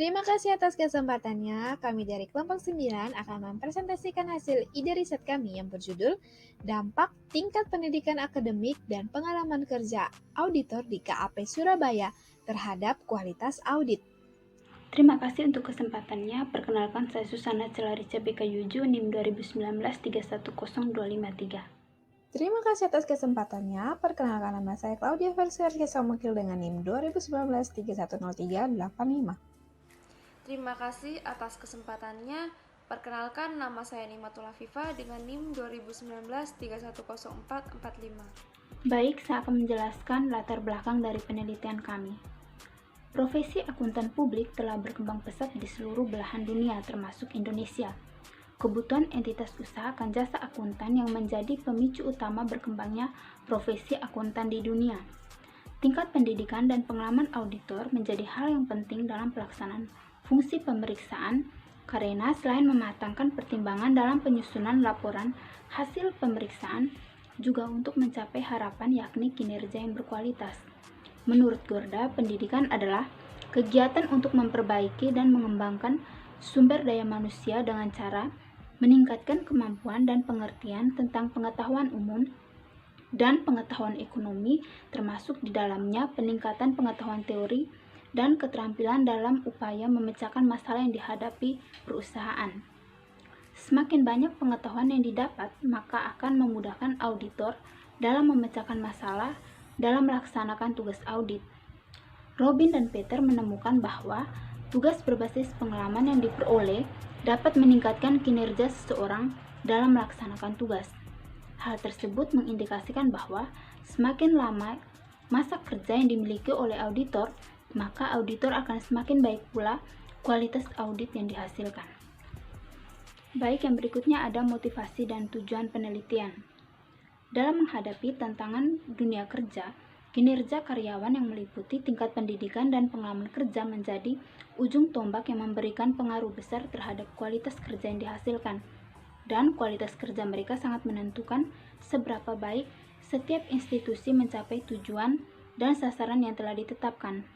Terima kasih atas kesempatannya. Kami dari kelompok 9 akan mempresentasikan hasil ide riset kami yang berjudul Dampak Tingkat Pendidikan Akademik dan Pengalaman Kerja Auditor di KAP Surabaya terhadap kualitas audit. Terima kasih untuk kesempatannya. Perkenalkan, saya Susana Celarica BKYuju NIM 2019 310253. Terima kasih atas kesempatannya. Perkenalkan, nama saya Claudia Versaria Samukil dengan NIM 2019 310385. Terima kasih atas kesempatannya. Perkenalkan, nama saya Nimatul Afifa dengan NIM 2019 310445. Baik, saya akan menjelaskan latar belakang dari penelitian kami. Profesi akuntan publik telah berkembang pesat di seluruh belahan dunia termasuk Indonesia. Kebutuhan entitas usaha akan jasa akuntan yang menjadi pemicu utama berkembangnya profesi akuntan di dunia. Tingkat pendidikan dan pengalaman auditor menjadi hal yang penting dalam pelaksanaan fungsi pemeriksaan karena selain mematangkan pertimbangan dalam penyusunan laporan hasil pemeriksaan, juga untuk mencapai harapan yakni kinerja yang berkualitas. Menurut Gorda, pendidikan adalah kegiatan untuk memperbaiki dan mengembangkan sumber daya manusia dengan cara meningkatkan kemampuan dan pengertian tentang pengetahuan umum dan pengetahuan ekonomi, termasuk di dalamnya peningkatan pengetahuan teori dan keterampilan dalam upaya memecahkan masalah yang dihadapi perusahaan. Semakin banyak pengetahuan yang didapat, maka akan memudahkan auditor dalam memecahkan masalah dalam melaksanakan tugas audit. Robin dan Peter menemukan bahwa tugas berbasis pengalaman yang diperoleh dapat meningkatkan kinerja seseorang dalam melaksanakan tugas. Hal tersebut mengindikasikan bahwa semakin lama masa kerja yang dimiliki oleh auditor, maka auditor akan semakin baik pula kualitas audit yang dihasilkan. Baik, yang berikutnya ada motivasi dan tujuan penelitian. Dalam menghadapi tantangan dunia kerja, kinerja karyawan yang meliputi tingkat pendidikan dan pengalaman kerja menjadi ujung tombak yang memberikan pengaruh besar terhadap kualitas kerja yang dihasilkan. Dan kualitas kerja mereka sangat menentukan seberapa baik setiap institusi mencapai tujuan dan sasaran yang telah ditetapkan.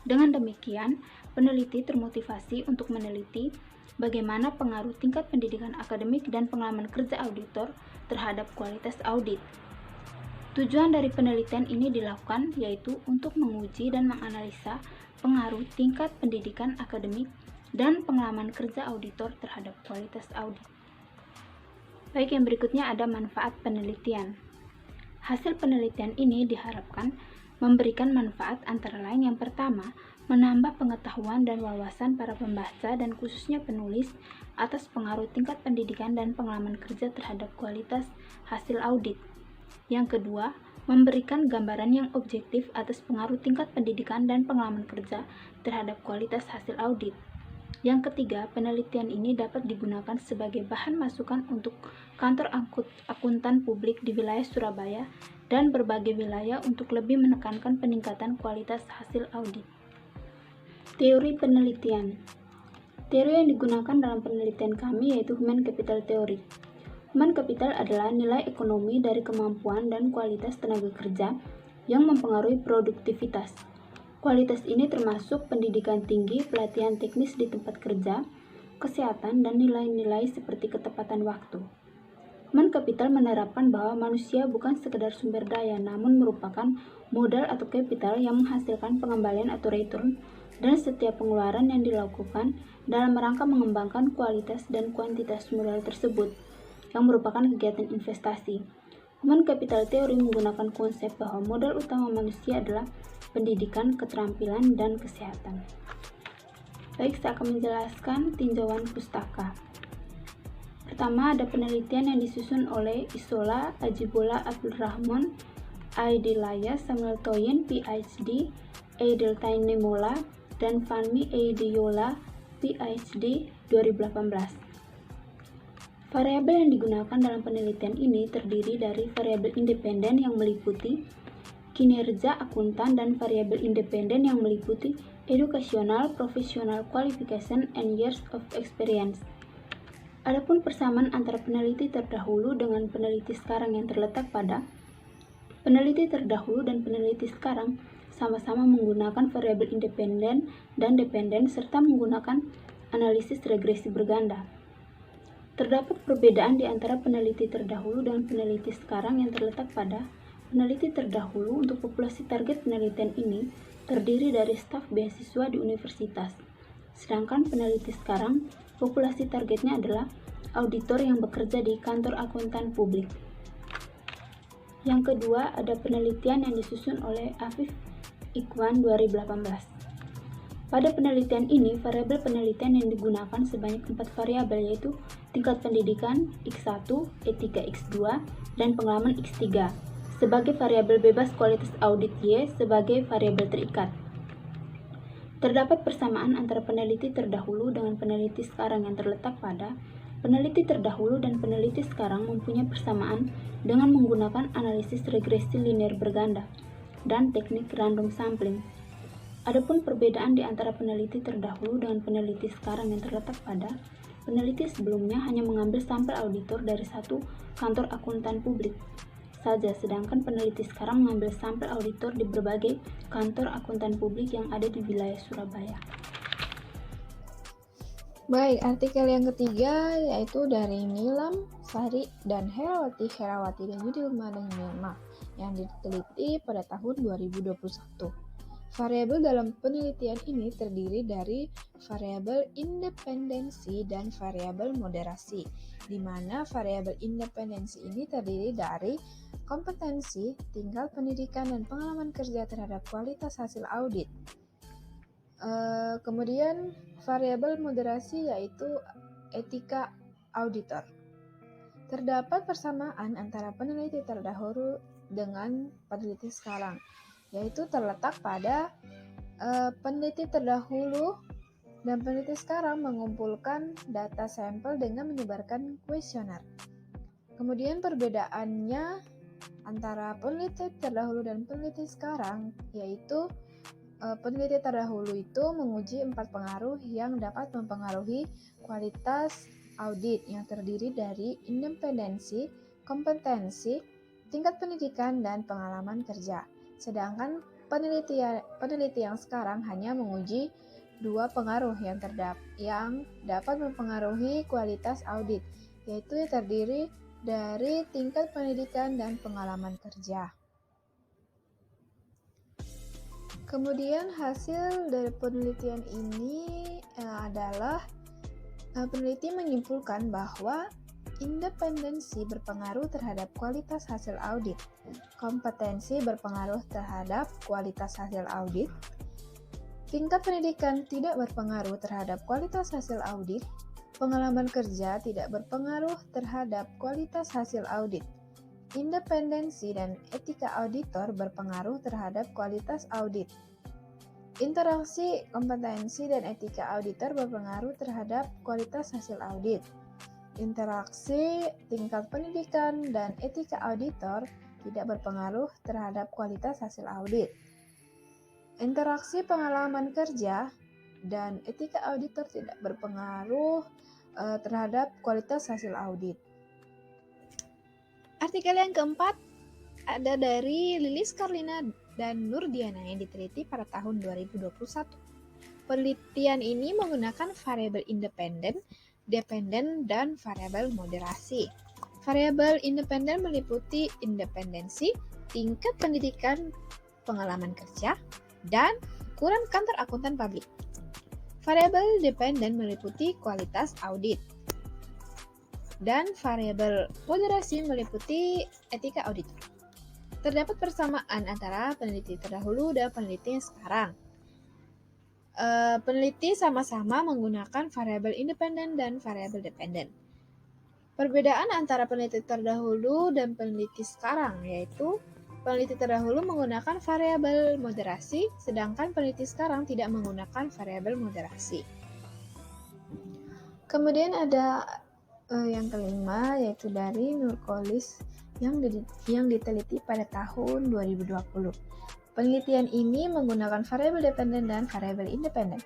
Dengan demikian, peneliti termotivasi untuk meneliti bagaimana pengaruh tingkat pendidikan akademik dan pengalaman kerja auditor terhadap kualitas audit. Tujuan dari penelitian ini dilakukan yaitu untuk menguji dan menganalisa pengaruh tingkat pendidikan akademik dan pengalaman kerja auditor terhadap kualitas audit. Baik, yang berikutnya ada manfaat penelitian. Hasil penelitian ini diharapkan memberikan manfaat antara lain yang pertama, menambah pengetahuan dan wawasan para pembaca dan khususnya penulis atas pengaruh tingkat pendidikan dan pengalaman kerja terhadap kualitas hasil audit. Yang kedua, memberikan gambaran yang objektif atas pengaruh tingkat pendidikan dan pengalaman kerja terhadap kualitas hasil audit. Yang ketiga, penelitian ini dapat digunakan sebagai bahan masukan untuk kantor akuntan publik di wilayah Surabaya dan berbagai wilayah untuk lebih menekankan peningkatan kualitas hasil audit. Teori penelitian. Teori yang digunakan dalam penelitian kami yaitu Human Capital Theory. Human capital adalah nilai ekonomi dari kemampuan dan kualitas tenaga kerja yang mempengaruhi produktivitas. Kualitas ini termasuk pendidikan tinggi, pelatihan teknis di tempat kerja, kesehatan, dan nilai-nilai seperti ketepatan waktu. Human capital menerapkan bahwa manusia bukan sekedar sumber daya, namun merupakan modal atau capital yang menghasilkan pengembalian atau return dan setiap pengeluaran yang dilakukan dalam rangka mengembangkan kualitas dan kuantitas modal tersebut, yang merupakan kegiatan investasi. Human Capital Theory menggunakan konsep bahwa modal utama manusia adalah pendidikan, keterampilan, dan kesehatan. Baik, saya akan menjelaskan tinjauan pustaka. Pertama, ada penelitian yang disusun oleh Isola Ajibola Abdul Rahman, Aidilaya Samuel Toyin, PhD, Aidil Tainemola, dan Fanmi Aidiola, PhD, 2018. Variabel yang digunakan dalam penelitian ini terdiri dari variabel independen yang meliputi kinerja akuntan dan variabel independen yang meliputi educational, professional qualification, and years of experience. Adapun persamaan antara peneliti terdahulu dengan peneliti sekarang yang terletak pada peneliti terdahulu dan peneliti sekarang sama-sama menggunakan variabel independen dan dependen serta menggunakan analisis regresi berganda. Terdapat perbedaan di antara peneliti terdahulu dan peneliti sekarang yang terletak pada peneliti terdahulu untuk populasi target penelitian ini terdiri dari staf beasiswa di universitas. Sedangkan peneliti sekarang, populasi targetnya adalah auditor yang bekerja di kantor akuntan publik. Yang kedua, ada penelitian yang disusun oleh Afif Ikhwan 2018. Pada penelitian ini, variabel penelitian yang digunakan sebanyak 4 variabel, yaitu tingkat pendidikan X1, etika X2, dan pengalaman X3, sebagai variabel bebas kualitas audit Y sebagai variabel terikat. Terdapat persamaan antara peneliti terdahulu dengan peneliti sekarang yang terletak pada peneliti terdahulu dan peneliti sekarang mempunyai persamaan dengan menggunakan analisis regresi linear berganda dan teknik random sampling. Adapun perbedaan di antara peneliti terdahulu dengan peneliti sekarang yang terletak pada peneliti sebelumnya hanya mengambil sampel auditor dari satu kantor akuntan publik saja, sedangkan peneliti sekarang mengambil sampel auditor di berbagai kantor akuntan publik yang ada di wilayah Surabaya. Baik, artikel yang ketiga yaitu dari Nilam Sari dan Herawati dan Yudhilma dan Yulma yang diteliti pada tahun 2021. Variabel dalam penelitian ini terdiri dari variabel independensi dan variabel moderasi, di mana variabel independensi ini terdiri dari kompetensi, tingkat pendidikan, dan pengalaman kerja terhadap kualitas hasil audit. Kemudian variabel moderasi yaitu etika auditor. Terdapat persamaan antara peneliti terdahulu dengan peneliti sekarang, yaitu terletak pada peneliti terdahulu dan peneliti sekarang mengumpulkan data sampel dengan menyebarkan kuesioner. Kemudian perbedaannya antara peneliti terdahulu dan peneliti sekarang yaitu peneliti terdahulu itu menguji 4 pengaruh yang dapat mempengaruhi kualitas audit yang terdiri dari independensi, kompetensi, tingkat pendidikan, dan pengalaman kerja. Sedangkan peneliti yang sekarang hanya menguji 2 pengaruh yang dapat mempengaruhi kualitas audit, yaitu yang terdiri dari tingkat pendidikan dan pengalaman kerja. Kemudian hasil dari penelitian ini adalah peneliti menyimpulkan bahwa independensi berpengaruh terhadap kualitas hasil audit, kompetensi berpengaruh terhadap kualitas hasil audit, tingkat pendidikan tidak berpengaruh terhadap kualitas hasil audit, pengalaman kerja tidak berpengaruh terhadap kualitas hasil audit. Independensi dan etika auditor berpengaruh terhadap kualitas audit. Interaksi, kompetensi, dan etika auditor berpengaruh terhadap kualitas hasil audit. Interaksi, tingkat pendidikan, dan etika auditor tidak berpengaruh terhadap kualitas hasil audit. Interaksi pengalaman kerja dan etika auditor tidak berpengaruh terhadap kualitas hasil audit. Artikel yang keempat ada dari Lilis Karlina dan Nurdiana yang diteliti pada tahun 2021. Penelitian ini menggunakan variabel independen, dependen, dan variabel moderasi. Variabel independen meliputi independensi, tingkat pendidikan, pengalaman kerja, dan ukuran kantor akuntan publik. Variabel dependen meliputi kualitas audit. Dan variabel moderasi meliputi etika auditor. Terdapat persamaan antara peneliti terdahulu dan peneliti yang sekarang. Peneliti sama-sama menggunakan variabel independen dan variabel dependen. Perbedaan antara peneliti terdahulu dan peneliti sekarang yaitu peneliti terdahulu menggunakan variabel moderasi, sedangkan peneliti sekarang tidak menggunakan variabel moderasi. Kemudian ada yang kelima yaitu dari Nurkolis yang diteliti pada tahun 2020. Penelitian ini menggunakan variabel dependen dan variabel independen.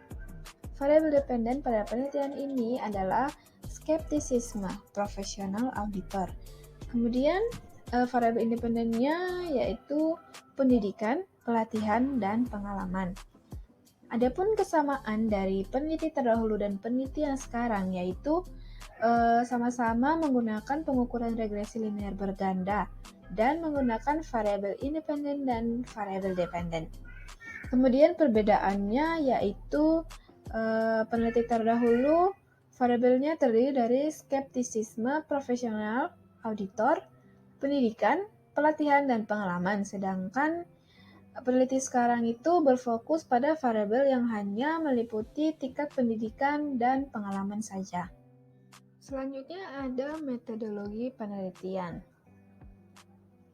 Variabel dependen pada penelitian ini adalah skeptisisme profesional auditor. Kemudian variabel independennya yaitu pendidikan, pelatihan, dan pengalaman. Adapun kesamaan dari peneliti terdahulu dan peneliti yang sekarang yaitu sama-sama menggunakan pengukuran regresi linear berganda dan menggunakan variabel independen dan variabel dependen. Kemudian perbedaannya yaitu peneliti terdahulu variabelnya terdiri dari skeptisisme profesional, auditor, pendidikan, pelatihan, dan pengalaman. Sedangkan peneliti sekarang itu berfokus pada variabel yang hanya meliputi tingkat pendidikan dan pengalaman saja. Selanjutnya ada metodologi penelitian.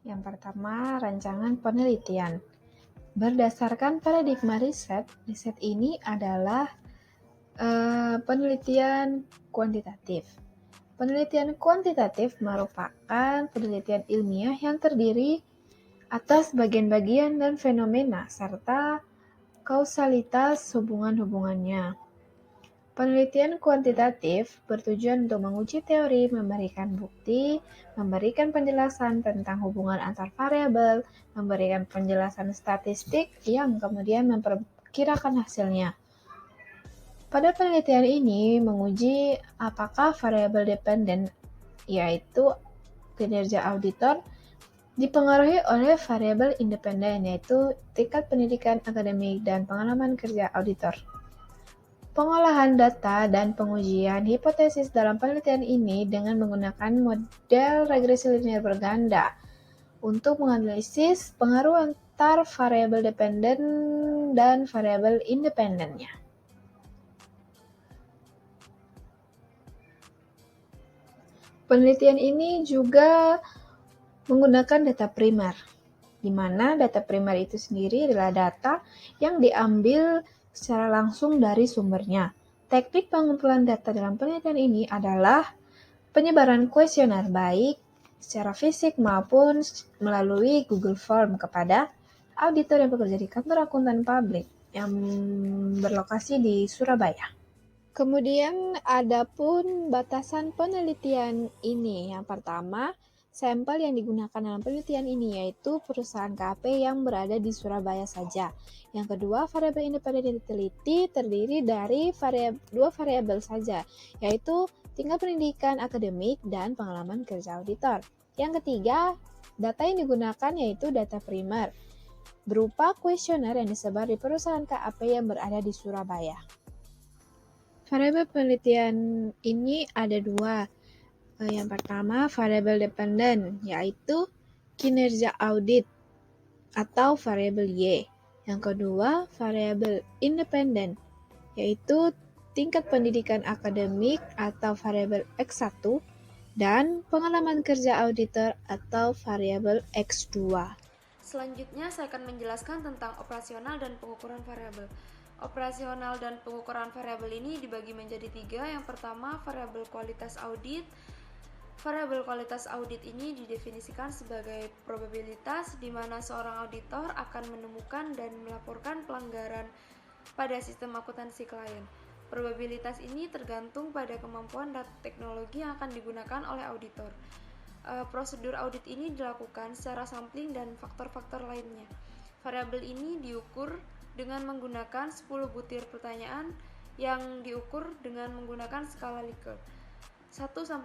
Yang pertama, rancangan penelitian. Berdasarkan paradigma riset ini adalah penelitian kuantitatif. Penelitian kuantitatif merupakan penelitian ilmiah yang terdiri atas bagian-bagian dan fenomena serta kausalitas hubungan-hubungannya. Penelitian kuantitatif bertujuan untuk menguji teori, memberikan bukti, memberikan penjelasan tentang hubungan antar variabel, memberikan penjelasan statistik yang kemudian memperkirakan hasilnya. Pada penelitian ini menguji apakah variabel dependen, yaitu kinerja auditor, dipengaruhi oleh variabel independen, yaitu tingkat pendidikan akademik dan pengalaman kerja auditor. Pengolahan data dan pengujian hipotesis dalam penelitian ini dengan menggunakan model regresi linear berganda untuk menganalisis pengaruh antar variabel dependen dan variabel independennya. Penelitian ini juga menggunakan data primer, di mana data primer itu sendiri adalah data yang diambil secara langsung dari sumbernya. Teknik pengumpulan data dalam penelitian ini adalah penyebaran kuesioner baik secara fisik maupun melalui Google Form kepada auditor yang bekerja di kantor akuntan publik yang berlokasi di Surabaya. Kemudian ada pun batasan penelitian ini. Yang pertama, sampel yang digunakan dalam penelitian ini yaitu perusahaan KAP yang berada di Surabaya saja. Yang kedua, variabel independen yang diteliti terdiri dari dua variabel saja, yaitu tingkat pendidikan akademik dan pengalaman kerja auditor. Yang ketiga, data yang digunakan yaitu data primer, berupa kuesioner yang disebar di perusahaan KAP yang berada di Surabaya. Variabel penelitian ini ada dua. Yang pertama, variabel dependen, yaitu kinerja audit atau variabel Y. Yang kedua, variabel independen, yaitu tingkat pendidikan akademik atau variabel X1 dan pengalaman kerja auditor atau variabel X2. Selanjutnya saya akan menjelaskan tentang operasional dan pengukuran variabel. Operasional dan pengukuran variabel ini dibagi menjadi tiga. Yang pertama, variabel kualitas audit. Variabel kualitas audit ini didefinisikan sebagai probabilitas di mana seorang auditor akan menemukan dan melaporkan pelanggaran pada sistem akuntansi klien. Probabilitas ini tergantung pada kemampuan dan teknologi yang akan digunakan oleh auditor. Prosedur audit ini dilakukan secara sampling dan faktor-faktor lainnya. Variabel ini diukur dengan menggunakan 10 butir pertanyaan yang diukur dengan menggunakan skala Likert. 1-4,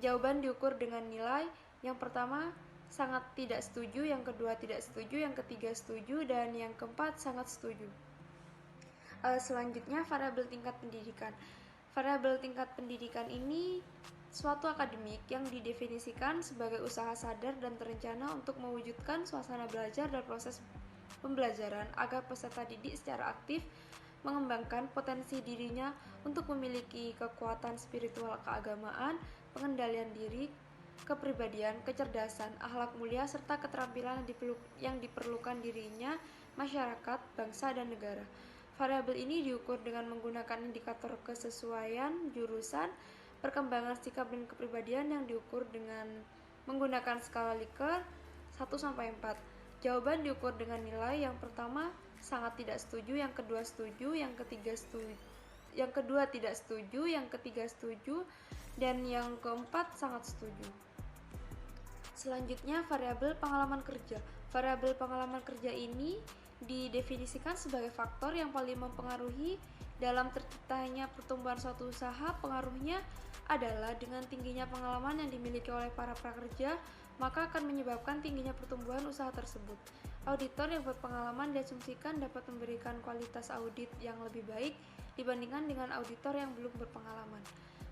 jawaban diukur dengan nilai. Yang pertama, sangat tidak setuju, yang kedua tidak setuju, yang ketiga setuju, dan yang keempat sangat setuju. Selanjutnya, variabel tingkat pendidikan. Variabel tingkat pendidikan ini suatu akademik yang didefinisikan sebagai usaha sadar dan terencana untuk mewujudkan suasana belajar dan proses pembelajaran agar peserta didik secara aktif mengembangkan potensi dirinya untuk memiliki kekuatan spiritual keagamaan, pengendalian diri, kepribadian, kecerdasan, akhlak mulia, serta keterampilan yang diperlukan dirinya, masyarakat, bangsa, dan negara. Variabel ini diukur dengan menggunakan indikator kesesuaian jurusan, perkembangan sikap dan kepribadian yang diukur dengan menggunakan skala Likert 1-4. Jawaban diukur dengan nilai. Yang pertama sangat tidak setuju, yang kedua setuju, yang ketiga setuju, yang kedua tidak setuju, yang ketiga setuju, dan yang keempat sangat setuju. Selanjutnya, variabel pengalaman kerja. Variabel pengalaman kerja ini didefinisikan sebagai faktor yang paling mempengaruhi dalam terciptanya pertumbuhan suatu usaha. Pengaruhnya adalah dengan tingginya pengalaman yang dimiliki oleh para prakerja, maka akan menyebabkan tingginya pertumbuhan usaha tersebut. Auditor yang berpengalaman diasumsikan dapat memberikan kualitas audit yang lebih baik dibandingkan dengan auditor yang belum berpengalaman.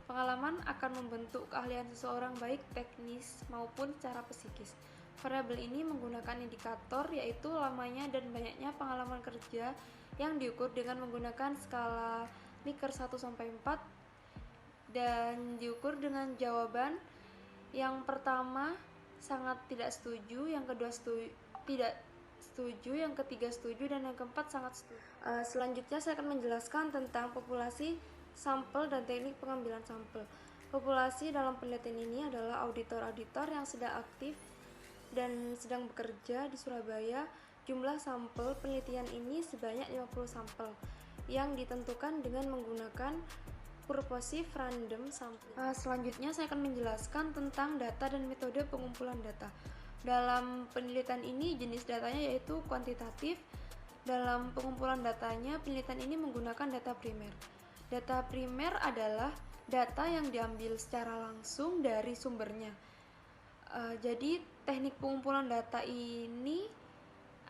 Pengalaman akan membentuk keahlian seseorang baik teknis maupun secara psikis. Variabel ini menggunakan indikator yaitu lamanya dan banyaknya pengalaman kerja yang diukur dengan menggunakan skala Likert 1-4 dan diukur dengan jawaban yang pertama sangat tidak setuju, yang kedua tidak setuju, yang ketiga setuju, dan yang keempat sangat setuju. Selanjutnya saya akan menjelaskan tentang populasi, sampel, dan teknik pengambilan sampel. Populasi dalam penelitian ini adalah auditor-auditor yang sedang aktif dan sedang bekerja di Surabaya. Jumlah sampel penelitian ini sebanyak 50 sampel yang ditentukan dengan menggunakan purposive random sampling. Selanjutnya saya akan menjelaskan tentang data dan metode pengumpulan data. Dalam penelitian ini jenis datanya yaitu kuantitatif. Dalam pengumpulan datanya, penelitian ini menggunakan data primer. Data primer adalah data yang diambil secara langsung dari sumbernya. Jadi teknik pengumpulan data ini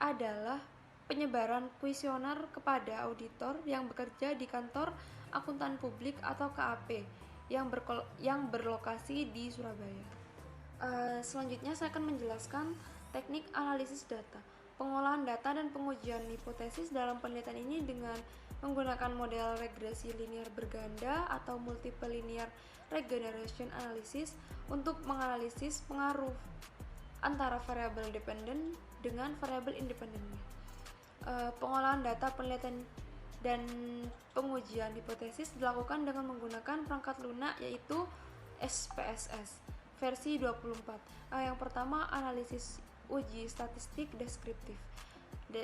adalah penyebaran kuesioner kepada auditor yang bekerja di kantor akuntan publik atau KAP yang berlokasi di Surabaya. Selanjutnya saya akan menjelaskan teknik analisis data. Pengolahan data dan pengujian hipotesis dalam penelitian ini dengan menggunakan model regresi linear berganda atau multiple linear regression analysis untuk menganalisis pengaruh antara variabel dependen dengan variabel independennya. Pengolahan data penelitian dan pengujian hipotesis dilakukan dengan menggunakan perangkat lunak yaitu SPSS versi 24. Yang pertama, analisis uji statistik deskriptif.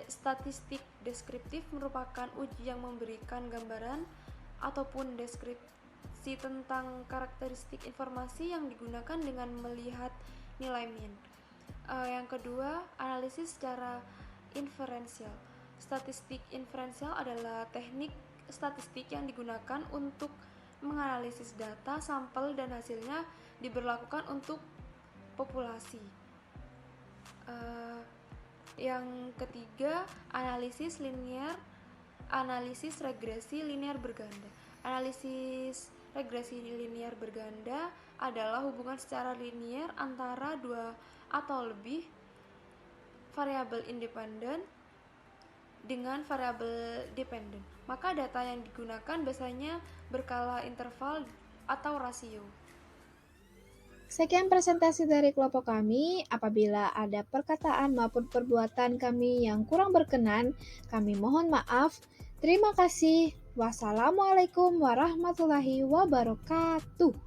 Statistik deskriptif merupakan uji yang memberikan gambaran ataupun deskripsi tentang karakteristik informasi yang digunakan dengan melihat nilai min. Yang kedua, analisis secara inferensial. Statistik inferensial adalah teknik statistik yang digunakan untuk menganalisis data, sampel, dan hasilnya diberlakukan untuk populasi. Yang ketiga, analisis linear, analisis regresi linear berganda. Analisis regresi linear berganda adalah hubungan secara linear antara dua atau lebih variabel independen dengan variabel dependen. Maka data yang digunakan biasanya berkala interval atau rasio. Sekian presentasi dari kelompok kami. Apabila ada perkataan maupun perbuatan kami yang kurang berkenan, kami mohon maaf. Terima kasih. Wassalamualaikum warahmatullahi wabarakatuh.